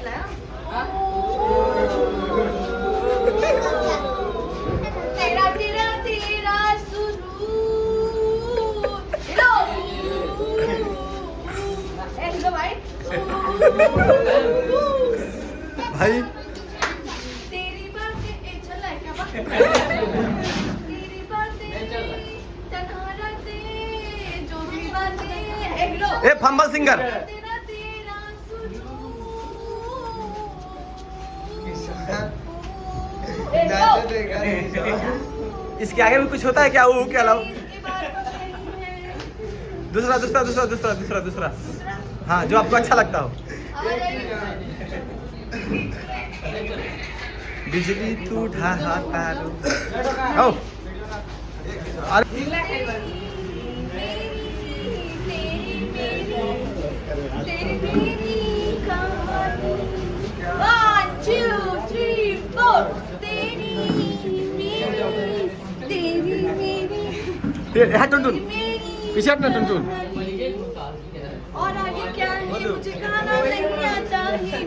केलाय तेरा तेरा तेरा सुरूर हेलो भाई भाई तेरी बातें चल रहा है क्या बा? तेरी बातें तन्हा रहते जो भी बातें हेलो ए फंबल सिंगर तेरा तेरा सुरूर इसके आगे भी कुछ होता है क्या? वो क्या लाओ? इसके बाद कुछ नहीं है दूसरा दूसरा दूसरा दूसरा दूसरा दूसरा हाँ, जो आपको अच्छा लगता हो. बिजली तू ढहा तारो. हो. अरे तेरी मेरी कहानी 1 2 3 4 तेरी मेरी हाँ टुनटुन मेरी पीछे हटना टुनटुन. और आगे क्या है मुझे गाना नहीं आता है